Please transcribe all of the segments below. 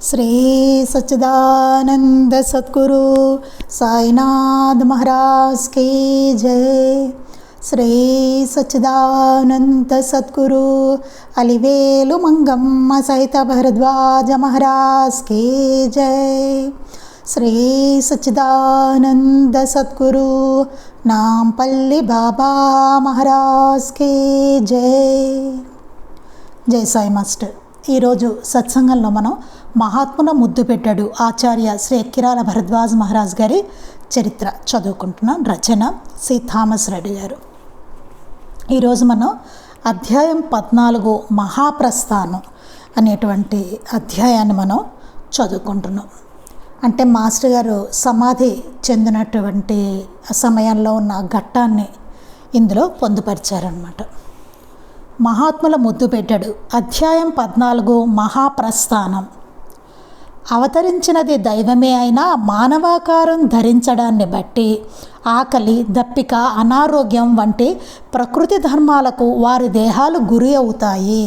శ్రీ సచ్చిదానంద సద్గురు సాయినాథ్ మహారాజ్ की जय। శ్రీ సచ్చిదానంద సద్గురు అలివేలు మంగమ్మ సహిత భరద్వాజ మహారాజ్ की जय। శ్రీ సచ్చిదానంద సద్గురు నాంపల్లి బాబా మహారాజ్ की जय। జై సాయి మాస్టర్। ఈరోజు సత్సంగంలో మనం మహాత్ముల ముద్దు పెట్టాడు ఆచార్య శ్రీ ఎక్కిరాల భరద్వాజ్ మహారాజ్ గారి చరిత్ర చదువుకుంటున్నాం। రచన సి థామస్ రెడ్డి గారు। ఈరోజు మనం అధ్యాయం 14 మహాప్రస్థానం అనేటువంటి అధ్యాయాన్ని మనం చదువుకుంటున్నాం। అంటే మాస్టర్ గారు సమాధి చెందినటువంటి సమయంలో ఉన్న ఘట్టాన్ని ఇందులో పొందుపరిచారనమాట। మహాత్ముల ముద్దు పెట్టాడు అధ్యాయం 14 మహాప్రస్థానం। అవతరించినది దైవమే అయినా మానవాకారం ధరించడాన్ని బట్టి ఆకలి, దప్పిక, అనారోగ్యం వంటి ప్రకృతి ధర్మాలకు వారి దేహాలు గురి అవుతాయి।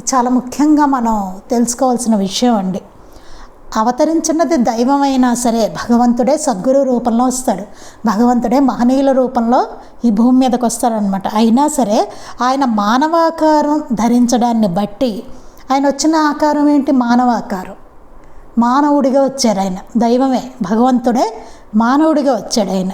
చాలా ముఖ్యంగా మనం తెలుసుకోవాల్సిన విషయం అండి। అవతరించినది దైవమైనా సరే భగవంతుడే సద్గురు రూపంలో వస్తాడు, భగవంతుడే మహనీయుల రూపంలో ఈ భూమి మీదకి వస్తాడనమాట। అయినా సరే ఆయన మానవాకారం ధరించడాన్ని బట్టి, ఆయన వచ్చిన ఆకారం ఏంటి? మానవాకారం, మానవుడిగా వచ్చాడు ఆయన। దైవమే, భగవంతుడే మానవుడిగా వచ్చాడు ఆయన।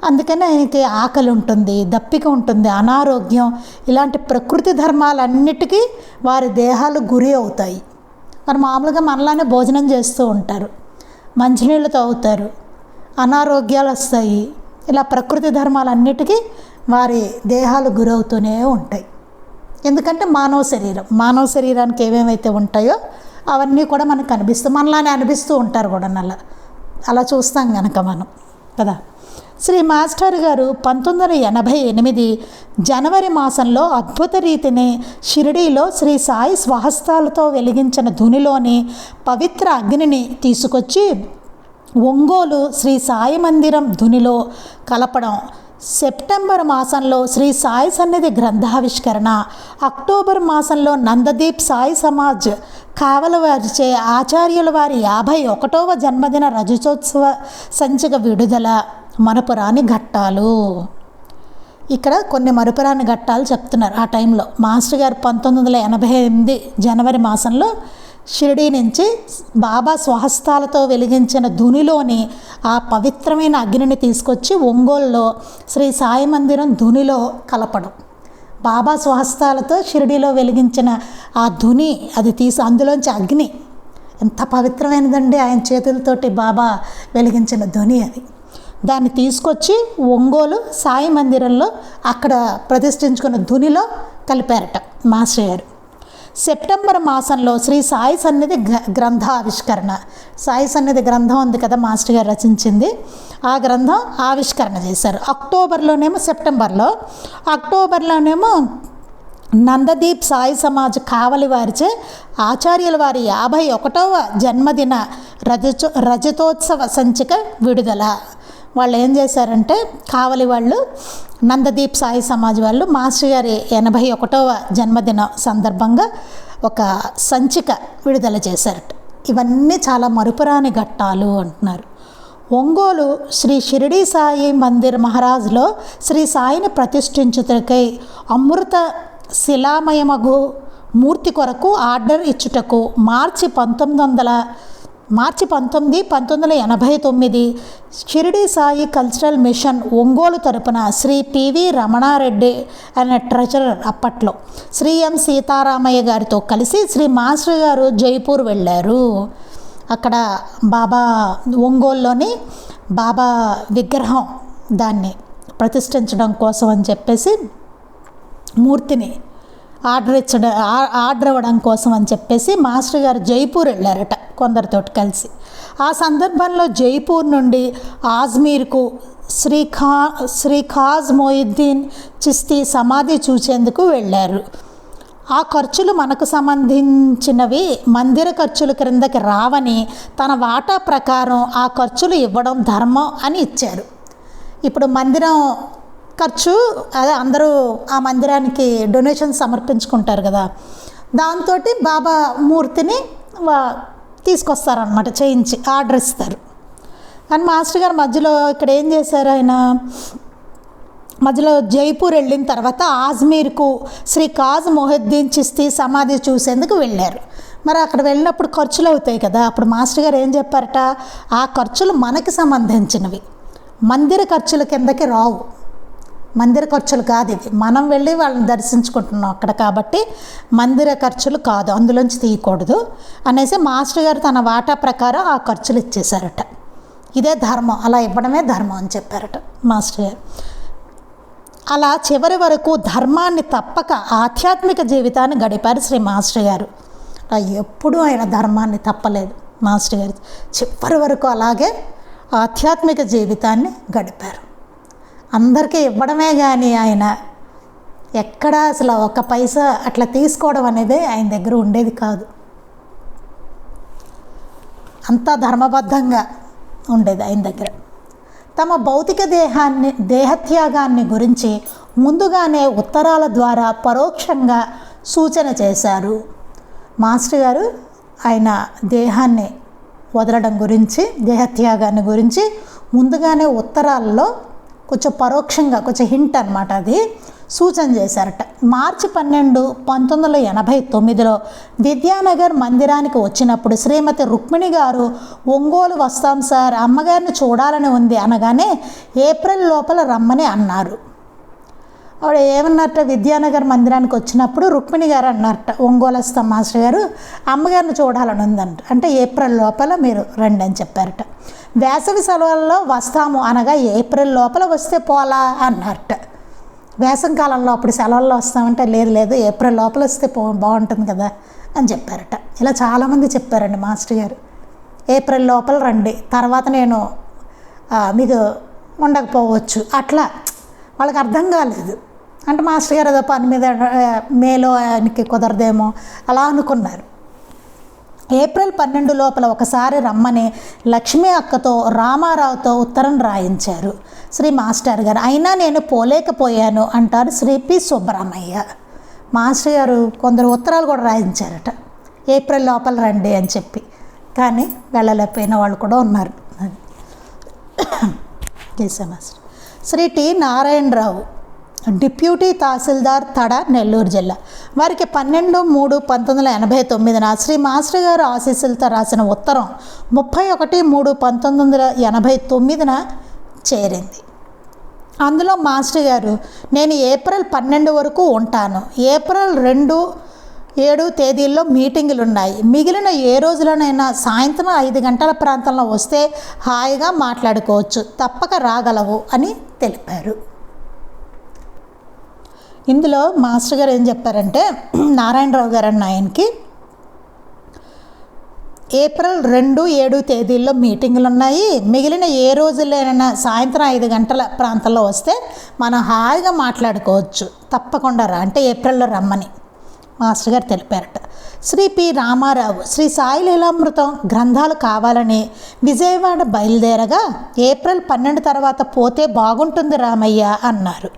అందుకని ఆయనకి ఆకలి ఉంటుంది, దప్పిక ఉంటుంది, అనారోగ్యం, ఇలాంటి ప్రకృతి ధర్మాలన్నిటికీ వారి దేహాలు గురి అవుతాయి। మరి మామూలుగా మనలానే భోజనం చేస్తూ ఉంటారు, మంచినీళ్ళు తాగుతారు, అనారోగ్యాలు వస్తాయి। ఇలా ప్రకృతి ధర్మాలన్నిటికీ వారి దేహాలు గురవుతూనే ఉంటాయి। ఎందుకంటే మానవ శరీరానికి ఏమేమైతే ఉంటాయో అవన్నీ కూడా మనకు కనిపిస్తాయి, మనలానే అనిపిస్తూ ఉంటారు కూడా అలా చూస్తాం కనుక మనం కదా। శ్రీ మాస్టర్ గారు 1988 జనవరి మాసంలో అద్భుత రీతిని షిరిడీలో శ్రీ సాయి స్వహస్తాలతో వెలిగించిన ధునిలోని పవిత్ర అగ్నిని తీసుకొచ్చి ఒంగోలు శ్రీ సాయి మందిరం ధునిలో కలపడం, సెప్టెంబర్ మాసంలో శ్రీ సాయి సన్నిధి గ్రంథావిష్కరణ, అక్టోబర్ మాసంలో నందదీప్ సాయి సమాజ్ కావలవారిచే ఆచార్యుల వారి 51వ జన్మదిన రజతోత్సవ సంచిక విడుదల మరపురాని ఘట్టాలు। ఇక్కడ కొన్ని మరపురాని ఘట్టాలు చెప్తున్నారు ఆ టైంలో। మాస్టర్ గారు 1988 జనవరి మాసంలో షిరిడీ నుంచి బాబా స్వహస్తాలతో వెలిగించిన ధునిలోని ఆ పవిత్రమైన అగ్నిని తీసుకొచ్చి ఒంగోలులో శ్రీ సాయి మందిరం ధునిలో కలపడం, బాబా స్వహస్తాలతో షిరిడీలో వెలిగించిన ఆ ధుని అది తీసి అందులోంచి అగ్ని ఎంత పవిత్రమైనదండి, ఆయన చేతులతోటి బాబా వెలిగించిన ధుని అది, దాన్ని తీసుకొచ్చి ఒంగోలు సాయి మందిరంలో అక్కడ ప్రతిష్ఠించుకున్న ధునిలో కలిపారట మాస్టర్ గారు। సెప్టెంబర్ మాసంలో శ్రీ సాయి సన్నిధి గ్రంథావిష్కరణ, సాయి సన్నిధి గ్రంథం ఉంది కదా మాస్టర్ గారు రచించింది, ఆ గ్రంథం ఆవిష్కరణ చేశారు। అక్టోబర్లోనేమో నందదీప్ సాయి సమాజ్ కావలి వారిచే ఆచార్యుల వారి 51వ జన్మదిన రజతోత్సవ సంచిక విడుదల। వాళ్ళు ఏం చేశారంటే కావలి వాళ్ళు, నందదీప్ సాయి సమాజ్ వాళ్ళు మాస్టర్ గారి 81వ జన్మదిన సందర్భంగా ఒక సంచిక విడుదల చేశారట। ఇవన్నీ చాలా మరుపురాని ఘట్టాలు అంటున్నారు। ఒంగోలు శ్రీ షిరిడీ సాయి మందిర్ మహారాజ్లో శ్రీ సాయిని ప్రతిష్ఠించుటకై అమృత శిలామయమగు మూర్తి కొరకు ఆర్డర్ ఇచ్చుటకు మార్చి 1989 షిరిడీ సాయి కల్చరల్ మిషన్ ఒంగోలు తరపున శ్రీ పివి రమణారెడ్డి అనే ట్రెజరర్ అప్పట్లో శ్రీ ఎం సీతారామయ్య గారితో కలిసి శ్రీ మాస్టర్ గారు జైపూర్ వెళ్ళారు। అక్కడ బాబా ఒంగోలులోని బాబా విగ్రహం దాన్ని ప్రతిష్ఠించడం కోసం అని చెప్పేసి మూర్తిని ఆర్డర్ ఇవ్వడం కోసం అని చెప్పేసి మాస్టర్ గారు జైపూర్ వెళ్ళారట కొందరితోటి కలిసి। ఆ సందర్భంలో జైపూర్ నుండి ఆజ్మీర్కు శ్రీ ఖాజ్ మొయిద్దీన్ చిస్తీ సమాధి చూసేందుకు వెళ్ళారు। ఆ ఖర్చులు మనకు సంబంధించినవి, మందిర ఖర్చుల క్రిందకి రావని తన వాటా ప్రకారం ఆ ఖర్చులు ఇవ్వడం ధర్మం అని ఇచ్చారు। ఇప్పుడు మందిరం ఖర్చు అదే అందరూ ఆ మందిరానికి డొనేషన్ సమర్పించుకుంటారు కదా, దాంతో బాబా మూర్తిని తీసుకొస్తారనమాట, చేయించి ఆర్డర్ ఇస్తారు. కానీ మాస్టర్ గారు మధ్యలో ఇక్కడ ఏం చేశారు, ఆయన మధ్యలో జైపూర్ వెళ్ళిన తర్వాత ఆజ్మీర్కు శ్రీ కాజ్ మొహిద్దీన్ చిస్తీ సమాధి చూసేందుకు వెళ్ళారు. మరి అక్కడ వెళ్ళినప్పుడు ఖర్చులు అవుతాయి కదా, అప్పుడు మాస్టర్ గారు ఏం చెప్పారట, ఆ ఖర్చులు మనకి సంబంధించినవి, మందిర ఖర్చుల కిందకి రావు, మందిర ఖర్చులు కాదు ఇది, మనం వెళ్ళి వాళ్ళని దర్శించుకుంటున్నాం అక్కడ, కాబట్టి మందిర ఖర్చులు కాదు, అందులోంచి తీయకూడదు అనేసి మాస్టర్ గారు తన వాటా ప్రకారం ఆ ఖర్చులు ఇచ్చేశారట. ఇదే ధర్మం, అలా ఇవ్వడమే ధర్మం అని చెప్పారట మాస్టర్ గారు. అలా చివరి వరకు ధర్మాన్ని తప్పక ఆధ్యాత్మిక జీవితాన్ని గడిపారు శ్రీ మాస్టర్ గారు. ఎప్పుడూ ఆయన ధర్మాన్ని తప్పలేదు మాస్టర్ గారు, చివరి వరకు అలాగే ఆధ్యాత్మిక జీవితాన్ని గడిపారు. అందరికీ ఇవ్వడమే కానీ ఆయన ఎక్కడ అసలు ఒక పైసా అట్లా తీసుకోవడం అనేది ఆయన దగ్గర ఉండేది కాదు. అంతా ధర్మబద్ధంగా ఉండేది ఆయన దగ్గర. తమ భౌతిక దేహత్యాగాన్ని గురించి ముందుగానే ఉత్తరాల ద్వారా పరోక్షంగా సూచన చేశారు. మాస్టర్ గారు ఆయన దేహాన్ని వదలడం గురించి, దేహత్యాగాన్ని గురించి ముందుగానే ఉత్తరాల్లో కొంచెం పరోక్షంగా, కొంచెం హింట్ అనమాట, అది సూచన చేశారట. మార్చి 12, 1989లో విద్యానగర్ మందిరానికి వచ్చినప్పుడు శ్రీమతి రుక్మిణి గారు ఒంగోలు వస్తాం సార్, అమ్మగారిని చూడాలని ఉంది అనగానే ఏప్రిల్ లోపల రమ్మని అన్నారు. ఆవిడ ఏమన్నారట, విద్యానగర్ మందిరానికి వచ్చినప్పుడు రుక్మిణి గారు అన్నారట, ఒంగోలు వస్తాం మాస్టర్ గారు, అమ్మగారిని చూడాలని ఉందంట, అంటే ఏప్రిల్ లోపల మీరు రండి అని చెప్పారట. వేసవి సెలవుల్లో వస్తాము అనగా ఏప్రిల్ లోపల వస్తే పోలా అన్నారట. వేసవికాలంలో అప్పుడు సెలవుల్లో వస్తామంటే లేదు ఏప్రిల్ లోపల వస్తే బాగుంటుంది కదా అని చెప్పారట. ఇలా చాలామంది చెప్పారండి మాస్టర్ గారు, ఏప్రిల్ లోపల రండి, తర్వాత నేను మీకు ఉండకపోవచ్చు, అట్లా వాళ్ళకి అర్థం కాలేదు. అంటే మాస్టర్ గారు ఏదో పని మీద మేలో ఆయనకి కుదరదేమో అలా అనుకున్నారు. ఏప్రిల్ 12 లోపల ఒకసారి రమ్మని లక్ష్మీ అక్కతో రామారావుతో ఉత్తరం రాయించారు శ్రీ మాస్టర్ గారు. అయినా నేను పోలేకపోయాను అంటారు శ్రీ పి సుబ్బరామయ్య. మాస్టర్ గారు కొందరు ఉత్తరాలు కూడా రాయించారట, ఏప్రిల్ లోపల రండి అని చెప్పి, కానీ వెళ్ళలేకపోయిన వాళ్ళు కూడా ఉన్నారు. చేసా master. Shri T Narayanarao, deputy tahsildar Tada, Nellore జిల్లా. వారికి 12/3, 1989 శ్రీ మాస్టర్ గారు ఆశీస్సులతో రాసిన ఉత్తరం 31/3, 1989 చేరింది. అందులో మాస్టర్ గారు, నేను ఏప్రిల్ 12 వరకు ఉంటాను, ఏప్రిల్ 2, 7 తేదీల్లో మీటింగులు ఉన్నాయి, మిగిలిన ఏ రోజులోనైనా సాయంత్రం 5 గంటల ప్రాంతంలో వస్తే హాయిగా మాట్లాడుకోవచ్చు, తప్పక రాగలవు అని తెలిపారు. ఇందులో మాస్టర్ గారు ఏం చెప్పారంటే, నారాయణరావు గారు అన్న ఆయనకి ఏప్రిల్ 2, 7 తేదీల్లో మీటింగులు ఉన్నాయి, మిగిలిన ఏ రోజులైనా సాయంత్రం 5 గంటల ప్రాంతంలో వస్తే మనం హాయిగా మాట్లాడుకోవచ్చు, తప్పకుండా రా అంటే ఏప్రిల్లో రమ్మని మాస్టర్ గారు తెలిపారట. శ్రీ పి రామారావు, శ్రీ సాయి లీలామృతం గ్రంథాలు కావాలని విజయవాడ బయలుదేరగా ఏప్రిల్ 12 తర్వాత పోతే బాగుంటుంది రామయ్య అన్నారు.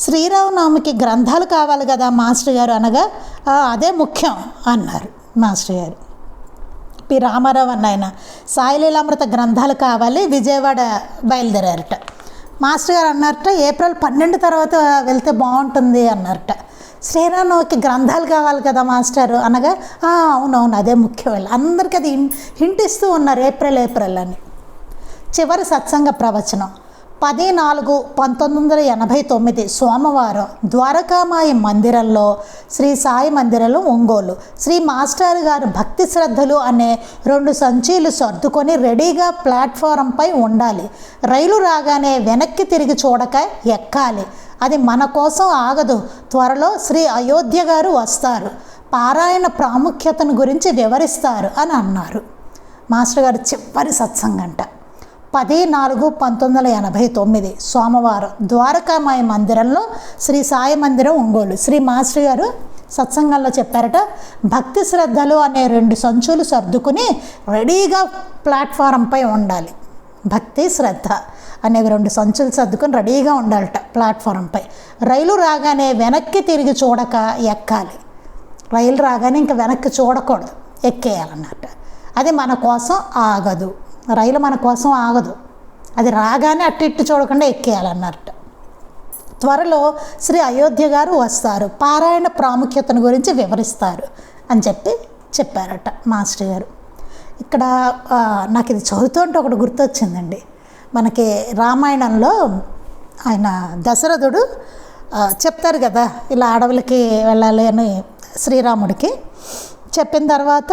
శ్రీరామనవమికి గ్రంథాలు కావాలి కదా మాస్టర్ గారు అనగా అదే ముఖ్యం అన్నారు మాస్టర్ గారు. పి రామారావు అన్న ఆయన సాయి లీలామృత గ్రంథాలు కావాలి, విజయవాడ బయలుదేరారట. మాస్టర్ గారు అన్నారట, ఏప్రిల్ 12 తర్వాత వెళ్తే బాగుంటుంది అన్నారట. శ్రీరామనవమికి గ్రంథాలు కావాలి కదా మాస్టర్ అనగా అవునవును అదే ముఖ్యం, అందరికీ అది హింట్ ఇస్తూ ఉన్నారు ఏప్రిల్ అని. చివరి సత్సంగ ప్రవచనం 10/4, 1989 సోమవారం ద్వారకామాయి మందిరంలో, శ్రీ సాయి మందిరంలో ఒంగోలు. శ్రీ మాస్టర్ గారు భక్తి శ్రద్ధలు అనే 2 సంచీలు సర్దుకొని రెడీగా ప్లాట్ఫారంపై ఉండాలి. రైలు రాగానే వెనక్కి తిరిగి చూడక ఎక్కాలి, అది మన కోసం ఆగదు, త్వరలో శ్రీ అయోధ్య గారు వస్తారు, పారాయణ ప్రాముఖ్యతను గురించి వివరిస్తారు అని అన్నారు. మాస్టర్ గారు చివరి సత్సంగంట 10/4, 1989 సోమవారం ద్వారకామాయి మందిరంలో, శ్రీ సాయి మందిరం ఒంగోలు. శ్రీ మాస్టర్ గారు సత్సంగంలో చెప్పారట, భక్తి శ్రద్ధలు అనే 2 సంచులు సర్దుకుని రెడీగా ప్లాట్ఫారంపై ఉండాలి. భక్తి శ్రద్ధ అనేవి 2 సంచులు సర్దుకొని రెడీగా ఉండాలట ప్లాట్ఫారంపై. రైలు రాగానే వెనక్కి తిరిగి చూడక ఎక్కాలి, రైలు రాగానే ఇంకా వెనక్కి చూడకూడదు, ఎక్కేయాలన్నట్ట. అది మన కోసం ఆగదు. రైలు మన కోసం ఆగదు, అది రాగానే అట్టు ఇట్టు చూడకుండా ఎక్కేయాలన్నట్టు. త్వరలో శ్రీ అయోధ్య గారు వస్తారు, పారాయణ ప్రాముఖ్యతను గురించి వివరిస్తారు అని చెప్పారట మాస్టర్ గారు. ఇక్కడ నాకు ఇది చదువుతుంటే ఒకటి గుర్తొచ్చిందండి. మనకి రామాయణంలో ఆయన దశరథుడు చెప్తారు కదా, ఇలా అడవులకి వెళ్ళాలి అని శ్రీరాముడికి చెప్పిన తర్వాత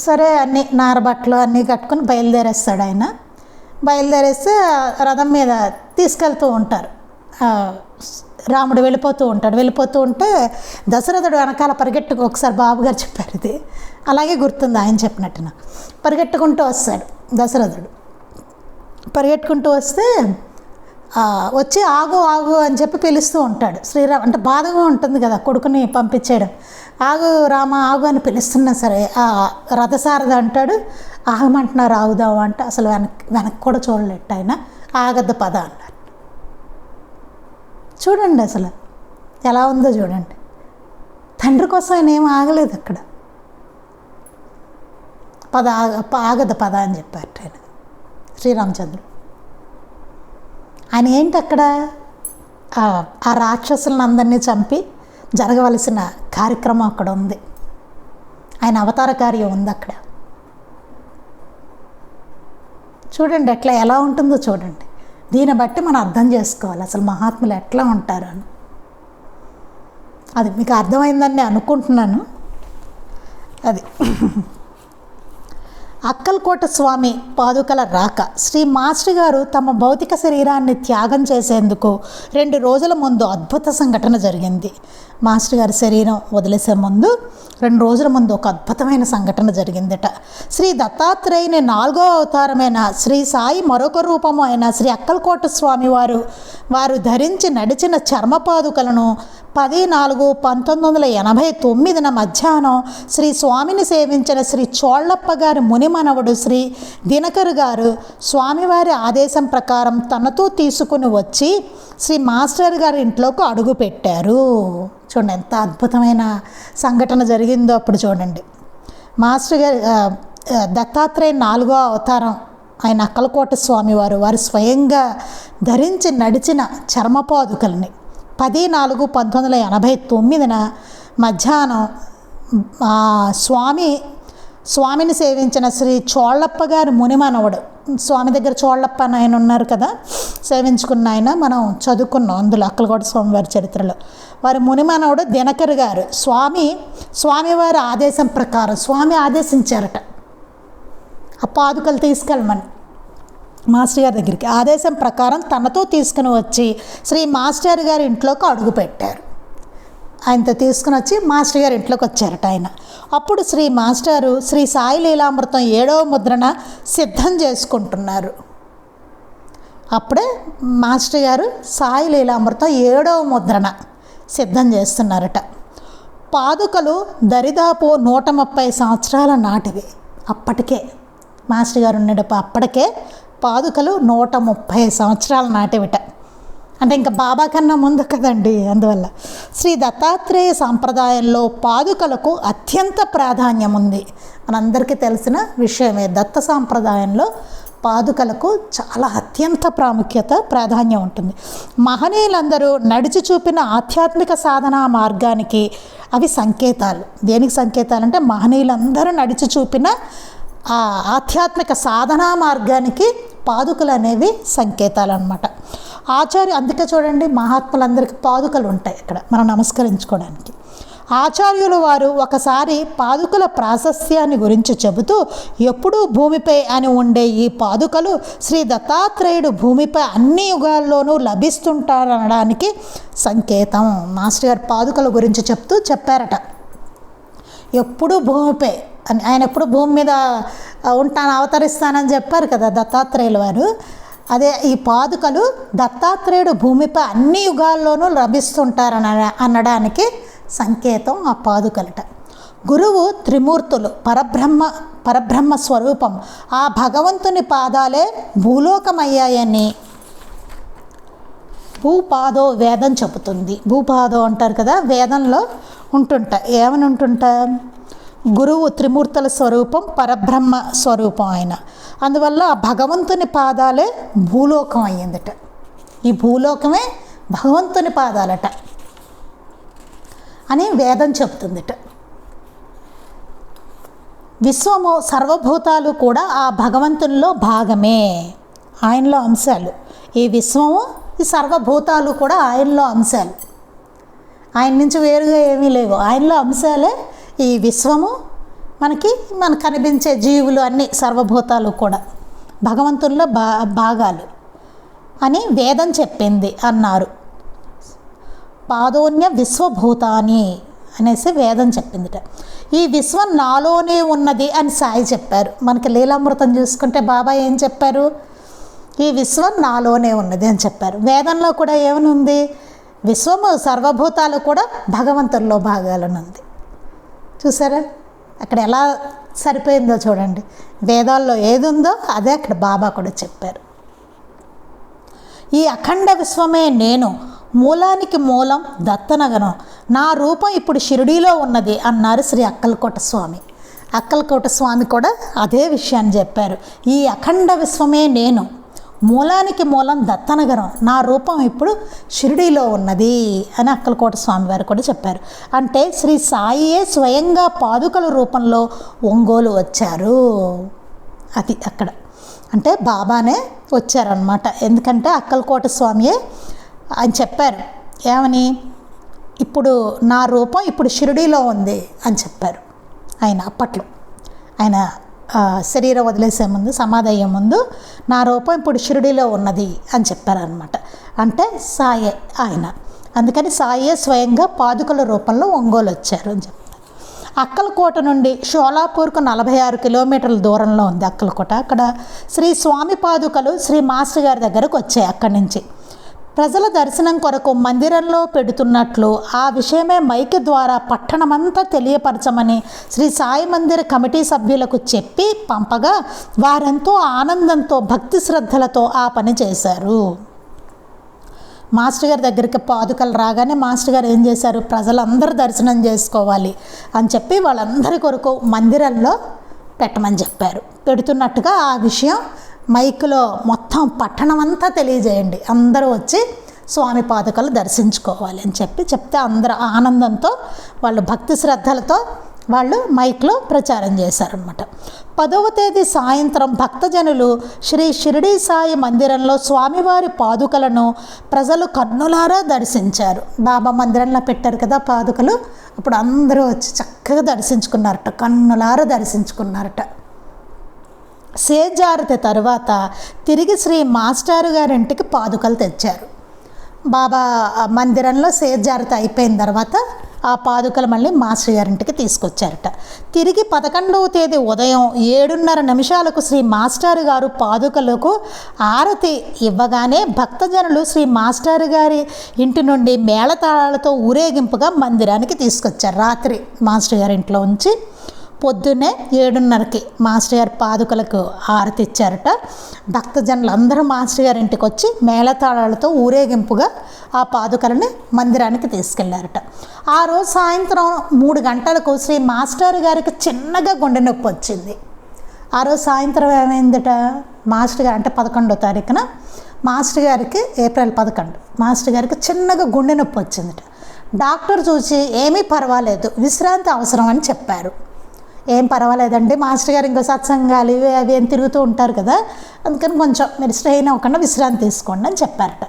సరే అన్నీ నారబట్టలు అన్నీ కట్టుకొని బయలుదేరేస్తాడు. ఆయన బయలుదేరేస్తే రథం మీద తీసుకెళ్తూ ఉంటారు. రాముడు వెళ్ళిపోతూ ఉంటే దశరథుడు వెనకాల ఒకసారి బాబుగారు చెప్పారు ఇది, అలాగే గుర్తుంది ఆయన చెప్పినట్టు. నాకు పరిగెట్టుకుంటూ వస్తాడు దశరథుడు. పరిగెట్టుకుంటూ వస్తే వచ్చి ఆగు ఆగు అని చెప్పి పిలుస్తూ ఉంటాడు శ్రీరామ్. అంటే బాధగా ఉంటుంది కదా కొడుకుని పంపించేయడం. ఆగు రామ ఆగు అని పిలుస్తున్నా సరే ఆ రథసారథి అంటాడు ఆగమంటున్నారు, ఆగుదావు అంటే అసలు వెనక్కి కూడా చూడలేట్టు ఆయన. ఆగద్దు పద అన్నారు. చూడండి అసలు ఎలా ఉందో చూడండి. తండ్రి కోసం ఆయన ఏం ఆగలేదు అక్కడ. ఆగద్దు పద అని చెప్పారు ఆయన శ్రీరామచంద్రుడు. ఆయన ఏంటి అక్కడ ఆ రాక్షసులను అందరినీ చంపి జరగవలసిన కార్యక్రమం అక్కడ ఉంది. ఆయన అవతార కార్యం ఉంది అక్కడ. చూడండి ఎట్లా ఎలా ఉంటుందో చూడండి. దీన్ని బట్టి మనం అర్థం చేసుకోవాలి అసలు మహాత్ములు ఎట్లా ఉంటారు అని. అది మీకు అర్థమైందని నేను అనుకుంటున్నాను. అది అక్కల్కోట స్వామి పాదుకల రాక. శ్రీ మాస్టర్ గారు తమ భౌతిక శరీరాన్ని త్యాగం చేసేందుకు 2 రోజుల ముందు అద్భుత సంఘటన జరిగింది. మాస్టర్ గారి శరీరం వదిలేసే ముందు 2 రోజుల ముందు ఒక అద్భుతమైన సంఘటన జరిగిందట. శ్రీ దత్తాత్రేయుని 4వ అవతారమైన శ్రీ సాయి మరొక రూపము అయిన శ్రీ అక్కల్కోట స్వామి వారు ధరించి నడిచిన చర్మపాదుకలను 10/4/1989 మధ్యాహ్నం శ్రీ స్వామిని సేవించిన శ్రీ చోళ్ళప్ప గారి మునిమనవుడు శ్రీ దినకర్ గారు స్వామివారి ఆదేశం ప్రకారం తనతో తీసుకుని వచ్చి శ్రీ మాస్టర్ గారి ఇంట్లోకి అడుగుపెట్టారు. చూడండి ఎంత అద్భుతమైన సంఘటన జరిగిందో అప్పుడు చూడండి. మాస్టర్ గారు దత్తాత్రేయ 4వ అవతారం ఆయన అక్కలకోట స్వామి వారు స్వయంగా ధరించి నడిచిన చర్మపాదుకల్ని 10/4/1989 మధ్యాహ్నం స్వామిని సేవించిన శ్రీ చోళ్ళప్ప గారి మునిమనవుడు, స్వామి దగ్గర చోళ్ళప్ప అని ఆయన ఉన్నారు కదా, సేవించుకున్న ఆయన మనం చదువుకున్నాం అందులో అక్కలకోట స్వామివారి చరిత్రలో. వారి మునిమనవుడు దినకర్ గారు స్వామివారి ఆదేశం ప్రకారం స్వామి ఆదేశించారట ఆ పాదుకలు తీసుకెళ్ళమని మాస్టర్ గారి దగ్గరికి. ఆదేశం ప్రకారం తనతో తీసుకుని వచ్చి శ్రీ మాస్టర్ గారి ఇంట్లోకి అడుగుపెట్టారు. ఆయనతో తీసుకుని వచ్చి మాస్టర్ గారి ఇంట్లోకి వచ్చారట ఆయన. అప్పుడు శ్రీ మాస్టారు శ్రీ సాయి లీలామృతం 7వ ముద్రణ సిద్ధం చేసుకుంటున్నారు. అప్పుడే మాస్టర్ గారు సాయి లీలామృతం 7వ ముద్రణ సిద్ధం చేస్తున్నారట. పాదుకలు దరిదాపు 130 సంవత్సరాల నాటివి. అప్పటికే మాస్టర్ గారు ఉండేటప్పుడు అప్పటికే పాదుకలు 130 సంవత్సరాల నాటివిట. అంటే ఇంకా బాబా కన్నా ముందు కదండి. అందువల్ల శ్రీ దత్తాత్రేయ సాంప్రదాయంలో పాదుకలకు అత్యంత ప్రాధాన్యం ఉంది. మనందరికీ తెలిసిన విషయమే. దత్త సాంప్రదాయంలో పాదుకలకు చాలా అత్యంత ప్రాధాన్యం ఉంటుంది. మహనీయులందరూ నడిచి చూపిన ఆధ్యాత్మిక సాధనా మార్గానికి అవి సంకేతాలు. దేనికి సంకేతాలు అంటే మహనీయులందరూ నడిచి చూపిన ఆ ఆధ్యాత్మిక సాధనా మార్గానికి పాదుకలు అనేవి సంకేతాలు అన్నమాట. అందుకే చూడండి మహాత్ములందరికీ పాదుకలు ఉంటాయి ఇక్కడ మనం నమస్కరించుకోవడానికి. ఆచార్యులు వారు ఒకసారి పాదుకల ప్రాశస్త్యాన్ని గురించి చెబుతూ ఎప్పుడూ భూమిపై అని ఉండే ఈ పాదుకలు శ్రీ దత్తాత్రేయుడు భూమిపై అన్ని యుగాల్లోనూ లభిస్తుంటారనడానికి సంకేతం. మాస్టర్ గారు పాదుకల గురించి చెప్పారట. ఎప్పుడూ భూమిపై అని, ఆయన ఎప్పుడు భూమి మీద అవతరిస్తానని చెప్పారు కదా దత్తాత్రేయుల వారు. అదే ఈ పాదుకలు దత్తాత్రేయుడు భూమిపై అన్ని యుగాల్లోనూ అనడానికి సంకేతం ఆ పాదుకలట. గురువు త్రిమూర్తులు, పరబ్రహ్మ స్వరూపం. ఆ భగవంతుని పాదాలే భూలోకమయ్యాయని భూపాదో వేదం చెబుతుంది. భూపాదో అంటారు కదా, వేదంలో ఏమని ఉంటుంటా, గురువు త్రిమూర్తుల స్వరూపం, పరబ్రహ్మ స్వరూపం ఆయన. అందువల్ల ఆ భగవంతుని పాదాలే భూలోకం అయ్యిందట. ఈ భూలోకమే భగవంతుని పాదాలట అని వేదం చెప్తుందట. విశ్వము సర్వభూతాలు కూడా ఆ భగవంతునిలో భాగమే, ఆయనలో అంశాలు. ఈ విశ్వము, ఈ సర్వభూతాలు కూడా ఆయనలో అంశాలు, ఆయన నుంచి వేరుగా ఏమీ లేవు, ఆయనలో అంశాలే ఈ విశ్వము. మనకు కనిపించే జీవులు అన్నీ సర్వభూతాలు కూడా భగవంతునిలో భాగాలు అని వేదం చెప్పింది అన్నారు. పాదోన్య విశ్వభూతాని అనేసి వేదం చెప్పిందిట. ఈ విశ్వం నాలోనే ఉన్నది అని సాయి చెప్పారు. మనకి లీలామృతం చూసుకుంటే బాబా ఏం చెప్పారు? ఈ విశ్వం నాలోనే ఉన్నది అని చెప్పారు. వేదంలో కూడా ఏమని ఉంది? విశ్వము సర్వభూతాలు కూడా భగవంతుల్లో భాగాలను ఉంది. చూసారా అక్కడ ఎలా సరిపోయిందో చూడండి. వేదాల్లో ఏది ఉందో అదే అక్కడ బాబా కూడా చెప్పారు. ఈ అఖండ విశ్వమే నేను, మూలానికి మూలం దత్తనగరం, నా రూపం ఇప్పుడు షిరిడీలో ఉన్నది అన్నారు శ్రీ అక్కలకోట స్వామి. అక్కలకోట స్వామి కూడా అదే విషయాన్ని చెప్పారు. ఈ అఖండ విశ్వమే నేను, మూలానికి మూలం దత్తనగరం, నా రూపం ఇప్పుడు షిరిడీలో ఉన్నది అని అక్కలకోట స్వామి వారు కూడా చెప్పారు. అంటే శ్రీ సాయియే స్వయంగా పాదుకల రూపంలో ఒంగోలు వచ్చారు. అది అక్కడ అంటే బాబానే వచ్చారనమాట. ఎందుకంటే అక్కలకోట స్వామియే ఆయన చెప్పారు. ఏమని? ఇప్పుడు నా రూపం ఇప్పుడు షిరిడీలో ఉంది అని చెప్పారు ఆయన. అప్పట్లో ఆయన శరీరం వదిలేసే ముందు, సమాధయ్యే ముందు, నా రూపం ఇప్పుడు షిరిడీలో ఉన్నది అని చెప్పారనమాట. అంటే సాయే ఆయన. అందుకని సాయే స్వయంగా పాదుకల రూపంలో ఒంగోలు వచ్చారు అని చెప్తారు. అక్కలకోట నుండి షోలాపూర్కు 46 కిలోమీటర్ల దూరంలో ఉంది అక్కలకోట. అక్కడ శ్రీ స్వామి పాదుకలు శ్రీ మాస్టర్ గారి దగ్గరకు వచ్చాయి. అక్కడి నుంచి ప్రజల దర్శనం కొరకు మందిరంలో పెడుతున్నట్లు ఆ విషయమే మైక్ ద్వారా పట్టణమంతా తెలియపరచమని శ్రీ సాయి మందిర కమిటీ సభ్యులకు చెప్పి పంపగా వారెంతో ఆనందంతో భక్తి శ్రద్ధలతో ఆ పని చేశారు. మాస్టర్ గారి దగ్గరికి పాదుకలు రాగానే మాస్టర్ గారు ఏం చేశారు? ప్రజలందరూ దర్శనం చేసుకోవాలి అని చెప్పి వాళ్ళందరి కొరకు మందిరంలో పెట్టమని చెప్పారు. పెడుతున్నట్టుగా ఆ విషయం మైకులో మొత్తం పట్టణం అంతా తెలియజేయండి, అందరూ వచ్చి స్వామి పాదుకలు దర్శించుకోవాలి అని చెప్తే అందరూ ఆనందంతో వాళ్ళు భక్తి శ్రద్ధలతో వాళ్ళు మైక్లో ప్రచారం చేశారనమాట. 10వ తేదీ సాయంత్రం భక్తజనులు శ్రీ షిరిడీ సాయి మందిరంలో స్వామివారి పాదుకలను ప్రజలు కన్నులారా దర్శించారు. బాబా మందిరంలో పెట్టారు కదా పాదుకలు, అప్పుడు అందరూ వచ్చి చక్కగా దర్శించుకున్నారట, కన్నులారా దర్శించుకున్నారట. సేజారతి తరువాత తిరిగి శ్రీ మాస్టారు గారింటికి పాదుకలు తెచ్చారు. బాబా మందిరంలో సేజారతి అయిపోయిన తర్వాత ఆ పాదుకలు మళ్ళీ మాస్టర్ గారింటికి తీసుకొచ్చారట. తిరిగి 11వ తేదీ ఉదయం 7:30 శ్రీ మాస్టారు గారు పాదుకలకు ఆరతి ఇవ్వగానే భక్తజనులు శ్రీ మాస్టారు గారి ఇంటి నుండి మేళతాళాలతో ఊరేగింపుగా మందిరానికి తీసుకొచ్చారు. రాత్రి మాస్టర్ గారి ఇంట్లో ఉంచి పొద్దున్నే 7:30కి మాస్టర్ గారి పాదుకలకు ఆరతి ఇచ్చారట. భక్తజనులు అందరూ మాస్టర్ గారి ఇంటికి వచ్చి మేళతాళాలతో ఊరేగింపుగా ఆ పాదుకలని మందిరానికి తీసుకెళ్లారట. ఆ రోజు సాయంత్రం 3 గంటలకు శ్రీ మాస్టర్ గారికి చిన్నగా గుండె నొప్పి వచ్చింది. ఆ రోజు సాయంత్రం ఏమైందట? మాస్టర్ గారు అంటే 11వ తారీఖున మాస్టర్ గారికి, ఏప్రిల్ 11 మాస్టర్ గారికి చిన్నగా గుండె నొప్పి వచ్చిందట. డాక్టర్ చూసి ఏమీ పర్వాలేదు, విశ్రాంతి అవసరం అని చెప్పారు. ఏం పర్వాలేదండి, మాస్టర్ గారు ఇంకో సత్సంగాలు అవి ఏం తిరుగుతూ ఉంటారు కదా, అందుకని కొంచెం మీరు స్ట్రెయిన్ అవ్వకుండా విశ్రాంతి తీసుకోండి అని చెప్పారట.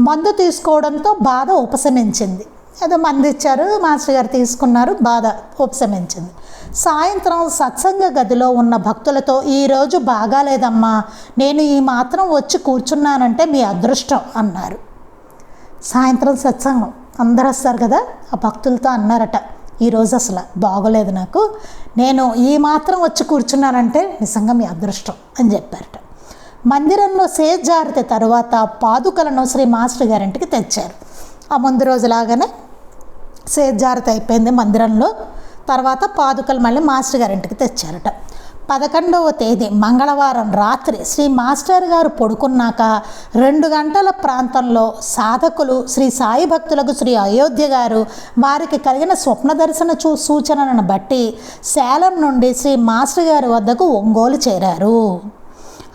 మందు తీసుకోవడంతో బాధ ఉపశమించింది. ఏదో మందు ఇచ్చారు, మాస్టర్ గారు తీసుకున్నారు, బాధ ఉపశమించింది. సాయంత్రం సత్సంగ గదిలో ఉన్న భక్తులతో, ఈరోజు బాగాలేదమ్మా, నేను ఈ మాత్రం వచ్చి కూర్చున్నానంటే మీ అదృష్టం అన్నారు. సాయంత్రం సత్సంగం అందరూ వస్తారు కదా, ఆ భక్తులతో అన్నారట, ఈరోజు అసలు బాగోలేదు నాకు, నేను ఈ మాత్రం వచ్చి కూర్చున్నానంటే నిజంగా మీ అదృష్టం అని చెప్పారట. మందిరంలో సేజారతి తరువాత పాదుకలను శ్రీ మాస్టర్ గారింటికి తెచ్చారు. ఆ ముందు రోజులాగానే సేజారతి అయిపోయింది మందిరంలో. తర్వాత పాదుకలు మళ్ళీ మాస్టర్ గారింటికి తెచ్చారట. 11వ తేదీ మంగళవారం రాత్రి శ్రీ మాస్టర్ గారు పడుకున్నాక 2 గంటల ప్రాంతంలో సాధకులు శ్రీ సాయి భక్తులకు శ్రీ అయోధ్య గారు వారికి కలిగిన స్వప్న దర్శన సూచనలను బట్టి సేలం నుండి శ్రీ మాస్టర్ గారి వద్దకు ఒంగోలు చేరారు.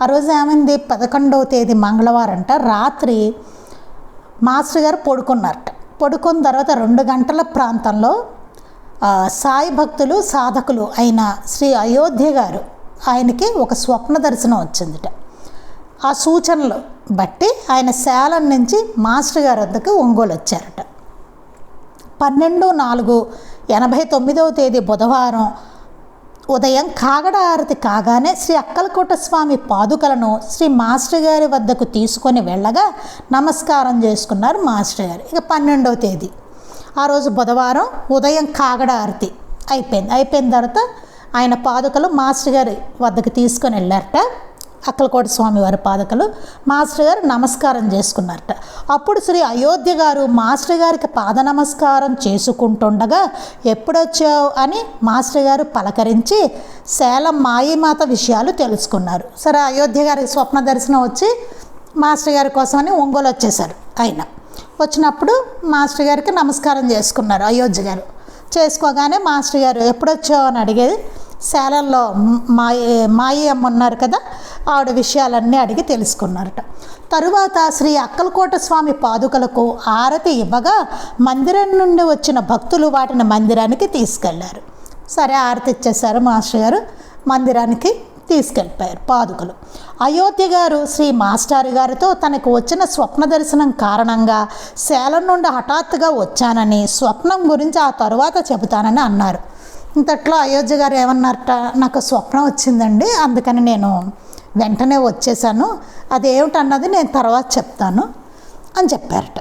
ఆ రోజు ఏమైంది, 11వ తేదీ మంగళవారంట రాత్రి మాస్టర్ గారు పడుకున్నారట. పడుకున్న తర్వాత 2 గంటల ప్రాంతంలో సాయి భక్తులు సాధకులు అయిన శ్రీ అయోధ్య గారు ఆయనకి ఒక స్వప్న దర్శనం వచ్చిందిట. ఆ సూచనలు బట్టి ఆయన సేలం నుంచి మాస్టర్ గారి వద్దకు ఒంగోలు వచ్చారట. 12/4/89వ తేదీ బుధవారం ఉదయం కాగడ ఆరతి కాగానే శ్రీ అక్కలకోట స్వామి పాదుకలను శ్రీ మాస్టర్ గారి వద్దకు తీసుకొని వెళ్ళగా నమస్కారం చేసుకున్నారు మాస్టర్ గారు. ఇక 12వ తేదీ ఆ రోజు బుధవారం ఉదయం కాగడ ఆరతి అయిపోయిన తర్వాత ఆయన పాదుకలు మాస్టర్ గారి వద్దకు తీసుకొని వెళ్ళారట. అక్కలకోట స్వామి వారి పాదుకలు మాస్టర్ గారు నమస్కారం చేసుకున్నారట. అప్పుడు శ్రీ అయోధ్య గారు మాస్టర్ గారికి పాద నమస్కారం చేసుకుంటుండగా ఎప్పుడొచ్చావు అని మాస్టర్ గారు పలకరించి సేలం మాయీమాత విషయాలు తెలుసుకున్నారు. సరే, అయోధ్య గారికి స్వప్న దర్శనం వచ్చి మాస్టర్ గారి కోసమని ఒంగోలు వచ్చేశారు. ఆయన వచ్చినప్పుడు మాస్టర్ గారికి నమస్కారం చేసుకున్నారు అయోధ్య గారు. చేసుకోగానే మాస్టర్ గారు ఎప్పుడొచ్చావు అని అడిగేది. సేలంలో మాయి అమ్మ ఉన్నారు కదా, ఆవిడ విషయాలన్నీ అడిగి తెలుసుకున్నారట. తరువాత శ్రీ అక్కలకోట స్వామి పాదుకలకు ఆరతి ఇవ్వగా మందిరం నుండి వచ్చిన భక్తులు వాటిని మందిరానికి తీసుకెళ్లారు. సరే, ఆరతి ఇచ్చేశారు మాస్టర్ గారు, మందిరానికి తీసుకెళ్ళిపోయారు పాదుకలు. అయోధ్య గారు శ్రీ మాస్టర్ గారితో తనకు వచ్చిన స్వప్న దర్శనం కారణంగా సేలం నుండి హఠాత్తుగా వచ్చానని, స్వప్నం గురించి ఆ తరువాత చెబుతానని అన్నారు. ఇంతట్లో అయోధ్య గారు ఏమన్నారట, నాకు స్వప్నం వచ్చిందండి, అందుకని నేను వెంటనే వచ్చేసాను, అదేమిటన్నది నేను తర్వాత చెప్తాను అని చెప్పారట.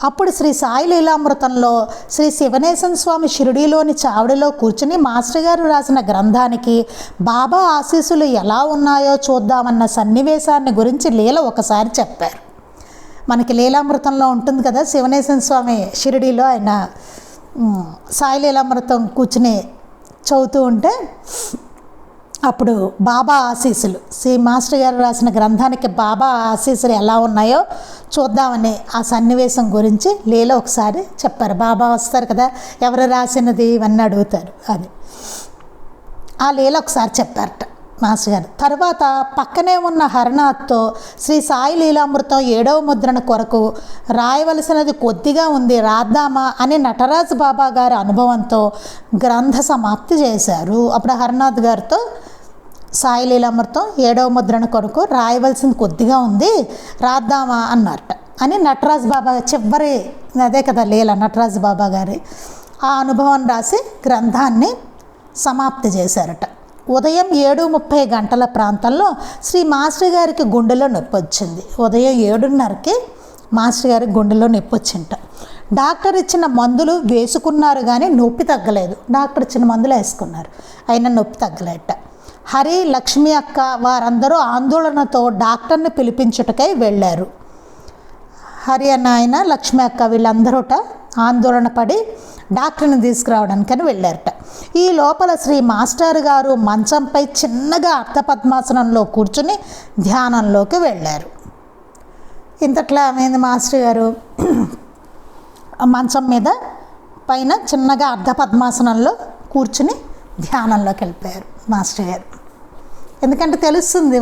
అప్పుడు శ్రీ సాయి లీలామృతంలో శ్రీ శివనేశన స్వామి షిరిడీలోని చావడిలో కూర్చుని మాస్టర్ గారు రాసిన గ్రంథానికి బాబా ఆశీస్సులు ఎలా ఉన్నాయో చూద్దామన్న సన్నివేశాన్ని గురించి లీల ఒకసారి చెప్పారు. మనకి లీలామృతంలో ఉంటుంది కదా, శివనేశన స్వామి షిరిడీలో ఆయన సాయి లీలామృతం కూర్చుని చదువుతూ ఉంటే అప్పుడు బాబా ఆశీస్సులు, శ్రీ మాస్టర్ గారు రాసిన గ్రంథానికి బాబా ఆశీస్సులు ఎలా ఉన్నాయో చూద్దామని ఆ సన్నివేశం గురించి లీల ఒకసారి చెప్పారు. బాబా వస్తారు కదా, ఎవరు రాసినది ఇవన్నీ అడుగుతారు, అది ఆ లీల ఒకసారి చెప్పారట మాస్టర్ గారు. తర్వాత పక్కనే ఉన్న హరనాథ్తో శ్రీ సాయి లీలామృతం 7వ ముద్రణ కొరకు రాయవలసినది కొద్దిగా ఉంది, రాద్దామా అని నటరాజు బాబా గారి అనుభవంతో గ్రంథ సమాప్తి చేశారు. అప్పుడు హరనాథ్ గారితో సాయి లీలామృతం 7వ ముద్రణ కొరకు రాయవలసింది కొద్దిగా ఉంది, రాద్దామా అన్నారట అని నటరాజు బాబా చివరి అదే కదా లీల, నటరాజు బాబా గారి ఆ అనుభవం రాసి గ్రంథాన్ని సమాప్తి చేశారట. ఉదయం 7:30 గంటల ప్రాంతంలో శ్రీ మాస్టర్ గారికి గుండెలో నొప్పి వచ్చింది. ఉదయం 7:30కి మాస్టర్ గారికి గుండెలో నొప్పి వచ్చింట. డాక్టర్ ఇచ్చిన మందులు వేసుకున్నారు కానీ నొప్పి తగ్గలేదు. డాక్టర్ ఇచ్చిన మందులు వేసుకున్నారు, అయినా నొప్పి తగ్గలేట. హరి, లక్ష్మి అక్క వారందరూ ఆందోళనతో డాక్టర్ని పిలిపించుటకై వెళ్ళారు. హరి అన్న ఆయన, లక్ష్మి అక్క వీళ్ళందరూట ఆందోళన పడి డాక్టర్ని తీసుకురావడానికని వెళ్ళారట. ఈ లోపల శ్రీ మాస్టర్ గారు మంచంపై చిన్నగా అర్ధపద్మాసనంలో కూర్చుని ధ్యానంలోకి వెళ్ళారు. ఇంతట్లా ఏమైంది, మాస్టర్ గారు మంచం మీద పైన చిన్నగా అర్ధపద్మాసనంలో కూర్చుని ధ్యానంలోకి వెళ్ళిపోయారు మాస్టర్ గారు. ఎందుకంటే తెలుస్తుంది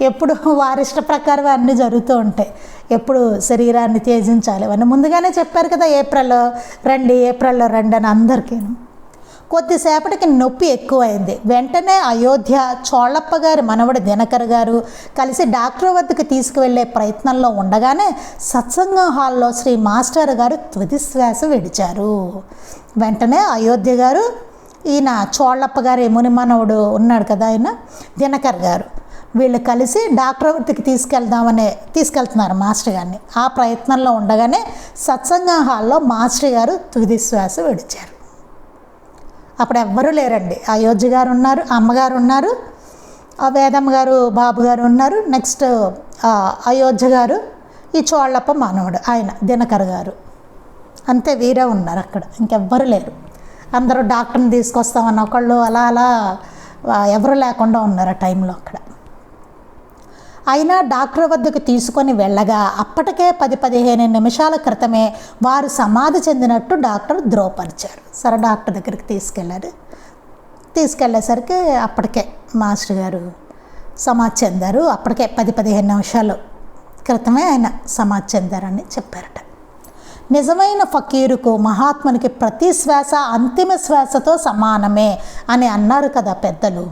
ఎప్పుడు వారి ఇష్ట ప్రకారం అన్నీ జరుగుతూ ఉంటాయి. ఎప్పుడు శరీరాన్ని త్యజించాలి అవన్నీ ముందుగానే చెప్పారు కదా, ఏప్రిల్లో రండి అని అందరికీ. కొద్దిసేపటికి నొప్పి ఎక్కువైంది. వెంటనే అయోధ్య, చోళప్ప గారి మనవడు దినకర్ గారు కలిసి డాక్టర్ వద్దకు తీసుకువెళ్ళే ప్రయత్నంలో ఉండగానే సత్సంగం హాల్లో శ్రీ మాస్టర్ గారు తుదిశ్వాస విడిచారు. వెంటనే అయోధ్య గారు, ఈయన చోళప్ప గారి ముని మనవడు ఉన్నాడు కదా ఆయన దినకర్ గారు, వీళ్ళు కలిసి డాక్టర్ వద్దకు తీసుకెళ్తున్నారు మాస్టర్ గారిని. ఆ ప్రయత్నంలో ఉండగానే సత్సంగం హాల్లో మాస్టర్ గారు తుదిశ్వాస విడిచారు. అప్పుడు ఎవ్వరూ లేరండి. అయోధ్య గారు ఉన్నారు, అమ్మగారు ఉన్నారు, వేదమ్మ గారు, బాబు గారు ఉన్నారు, నెక్స్ట్ అయోధ్య గారు, ఈ చోళప్ప మానవుడు ఆయన దినకర్ గారు, అంతే వీరే ఉన్నారు అక్కడ, ఇంకెవ్వరు లేరు. అందరూ డాక్టర్ని తీసుకొస్తామని ఒకళ్ళు అలా ఎవరు లేకుండా ఉన్నారు ఆ టైంలో అక్కడ. అయినా డాక్టర్ వద్దకు తీసుకొని వెళ్ళగా అప్పటికే 10-15 నిమిషాల క్రితమే వారు సమాధి చెందినట్టు డాక్టర్ ధృవపరిచారు. సరే డాక్టర్ దగ్గరికి తీసుకెళ్ళేసరికి అప్పటికే మాస్టర్ గారు సమాధి చెందారు. అప్పటికే 10-15 నిమిషాల క్రితమే ఆయన సమాధి చెందారని చెప్పారట. నిజమైన ఫకీరుకు మహాత్మునికి ప్రతి శ్వాస అంతిమ శ్వాసతో సమానమే అని అన్నారు కదా పెద్దలు.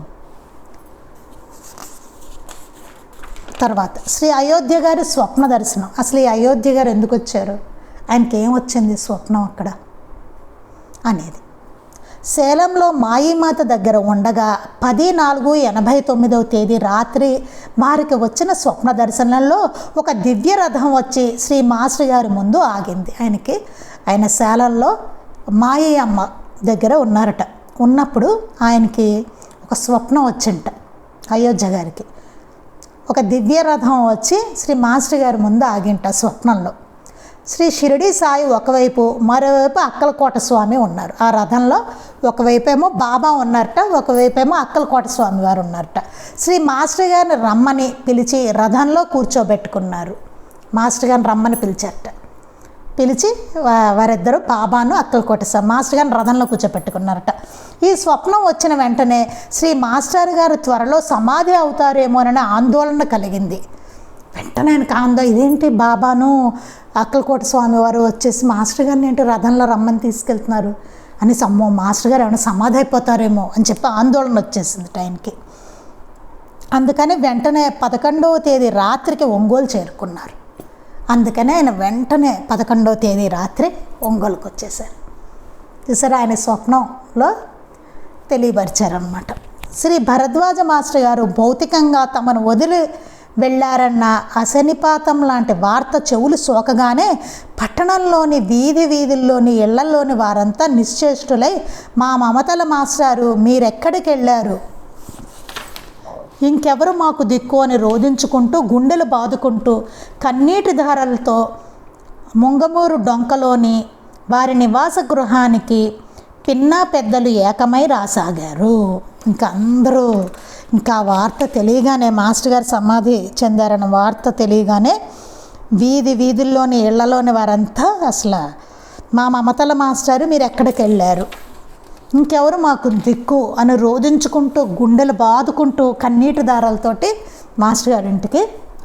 తర్వాత శ్రీ అయోధ్య గారి స్వప్న దర్శనం. అసలు ఈ అయోధ్య గారు ఎందుకు వచ్చారు, ఆయనకి ఏమొచ్చింది స్వప్నం అక్కడ అనేది. సేలంలో మాయీమాత దగ్గర ఉండగా 10/4/89 రాత్రి వారికి వచ్చిన స్వప్న దర్శనంలో ఒక దివ్య రథం వచ్చి శ్రీ మాస్టర్ గారి ముందు ఆగింది. ఆయన సేలంలో మాయి అమ్మ దగ్గర ఉన్నారట. ఉన్నప్పుడు ఆయనకి ఒక స్వప్నం వచ్చింట. అయోధ్య గారికి ఒక దివ్య రథం వచ్చి శ్రీ మాస్టర్ గారి ముందు ఆగింట స్వప్నంలో. శ్రీ షిరిడి సాయి ఒకవైపు, మరోవైపు అక్కలకోట స్వామి ఉన్నారు. ఆ రథంలో ఒకవైపేమో బాబా ఉన్నారట, ఒకవైపేమో అక్కలకోట స్వామి వారు ఉన్నారట. శ్రీ మాస్టర్ గారిని రమ్మని పిలిచి రథంలో కూర్చోబెట్టుకున్నారు. మాస్టర్ గారిని రమ్మని పిలిచి వారిద్దరూ బాబాను అక్కలకోట స్వామి మాస్టర్ గారిని రథంలో కూర్చోబెట్టుకున్నారట. ఈ స్వప్నం వచ్చిన వెంటనే శ్రీ మాస్టర్ గారు త్వరలో సమాధి అవుతారేమోనని ఆందోళన కలిగింది. వెంటనే ఆయనకు ఇదేంటి బాబాను అక్కలకోట స్వామి వారు వచ్చేసి మాస్టర్ గారిని ఏంటి రథంలో రమ్మని తీసుకెళ్తున్నారు అని, అమ్మో మాస్టర్ గారు ఏమైనా సమాధి అయిపోతారేమో అని చెప్పి ఆందోళన వచ్చేసింది ఆయనకి. అందుకని వెంటనే 11వ తేదీ రాత్రికి ఒంగోలు చేరుకున్నారు. అందుకని ఆయన వెంటనే 11వ తేదీ రాత్రి ఒంగోలుకు వచ్చేసారు. చూసారు, ఆయన స్వప్నంలో తెలియపరిచారన్నమాట. శ్రీ భరద్వాజ మాస్టర్ గారు భౌతికంగా తమను వదిలి వెళ్ళారన్న అశనిపాతం లాంటి వార్త చెవులు సోకగానే పట్టణంలోని వీధుల్లోని ఇళ్లలోని వారంతా నిశ్చేష్టులై, మా మమతల మాస్టారు మీరెక్కడికి వెళ్ళారు, ఇంకెవరు మాకు దిక్కు అని రోధించుకుంటూ గుండెలు బాదుకుంటూ కన్నీటి ధారలతో ముంగమూరు డొంకలోని వారి నివాస గృహానికి పిన్నా పెద్దలు ఏకమై రాసాగారు. ఇంకా వార్త తెలియగానే మాస్టర్ గారు సమాధి చెందారన్న వార్త తెలియగానే వీధుల్లోని ఇళ్లలోని వారంతా అసలు మా మమతల మాస్టారు మీరు ఎక్కడికి వెళ్ళారు, ఇంకెవరు మాకు దిక్కు అని రోధించుకుంటూ గుండెలు బాదుకుంటూ కన్నీటి దారాలతోటి మాస్టర్ గారి ఇంటికి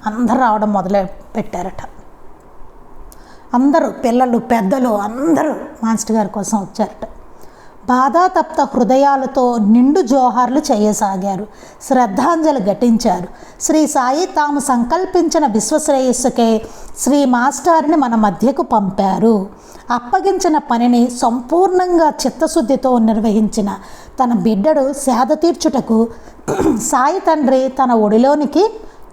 అందరూ రావడం మొదలు పెట్టారట. అందరూ పిల్లలు పెద్దలు అందరూ మాస్టర్ గారి కోసం వచ్చారట. బాధాతప్త హృదయాలతో నిండు జోహార్లు చేయసాగారు, శ్రద్ధాంజలి ఘటించారు. శ్రీ సాయి తాము సంకల్పించిన విశ్వశ్రేయస్సుకే శ్రీ మాస్టర్ని మన మధ్యకు పంపారు. అప్పగించిన పనిని సంపూర్ణంగా చిత్తశుద్ధితో నిర్వహించిన తన బిడ్డడు సేద తీర్చుటకు సాయి తండ్రి తన ఒడిలోనికి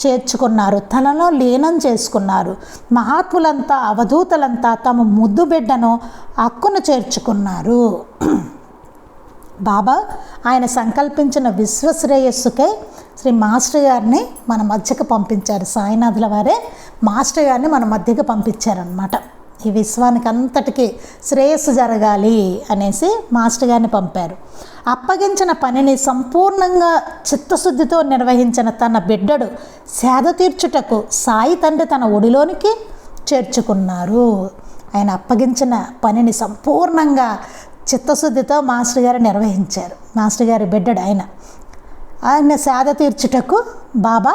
చేర్చుకున్నారు, తనలో లీనం చేసుకున్నారు. మహాత్ములంతా అవధూతలంతా తమ ముద్దు బిడ్డను హక్కును చేర్చుకున్నారు. బాబా ఆయన సంకల్పించిన విశ్వశ్రేయస్సుకై శ్రీ మాస్టర్ గారిని మన మధ్యకు పంపించారు. సాయినాథుల వారే మాస్టర్ గారిని మన మధ్యకు పంపించారనమాట. ఈ విశ్వానికి అంతటికీ శ్రేయస్సు జరగాలి అనేసి మాస్టర్ గారిని పంపారు. అప్పగించిన పనిని సంపూర్ణంగా చిత్తశుద్ధితో నిర్వహించిన తన బిడ్డడు సేద తీర్చుటకు సాయి తండ్రి తన ఒడిలోనికి చేర్చుకున్నారు. ఆయన అప్పగించిన పనిని సంపూర్ణంగా చిత్తశుద్ధితో మాస్టర్ గారు నిర్వహించారు. మాస్టర్ గారి బిడ్డడు ఆయన సేద తీర్చుటకు బాబా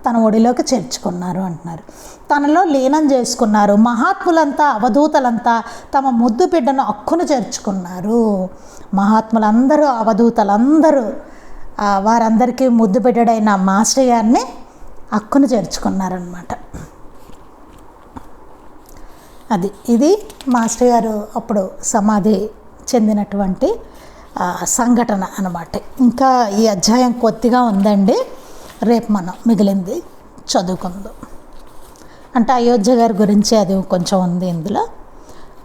తన ఒడిలోకి చేర్చుకున్నారు అంటున్నారు. తనలో లీనం చేసుకున్నారు. మహాత్ములంతా అవధూతలంతా తమ ముద్దు బిడ్డను హక్కును చేర్చుకున్నారు. మహాత్ములందరూ అవధూతలందరూ వారందరికీ ముద్దు బిడ్డడైన మాస్టర్ గారిని హక్కును చేర్చుకున్నారనమాట. ఇది మాస్టర్ గారు అప్పుడు సమాధి చెందినటువంటి సంఘటన అన్నమాట. ఇంకా ఈ అధ్యాయం కొద్దిగా ఉందండి, రేపు మనం మిగిలింది చదువుకుందాం. అంటే అయోధ్య గారి గురించి అది కొంచెం ఉంది ఇందులో.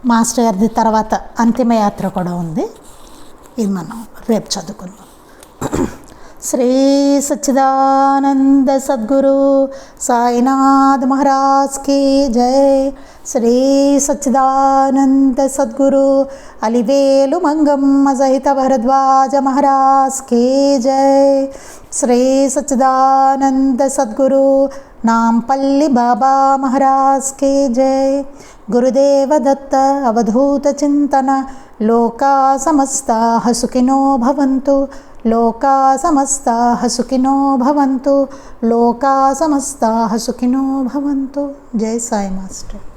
మాస్టర్ గారిది తర్వాత అంతిమయాత్ర కూడా ఉంది, ఇది మనం రేపు చదువుకుందాం. శ్రీ సచ్చిదానంద సద్గురు సాయినాథ్ మహారాజ్ కీ జై. శ్రీ సచ్చిదానంద సద్గురు అలివేలు మంగమ్మ సహిత భరద్వాజ మహారాజ్ కే జై. శ్రీ సచ్చిదానంద సద్గురు నాంపల్లి బాబా మహారాజ్ కే జై. గురుదేవ దత్త అవధూత చింతన. లోకా సమస్తాః సుఖినో భవంతు. లోకా సమస్తాః సుఖినో భవంతు. లోకా సమస్తాః సుఖినో భవంతు. జై సాయి మాస్టర్.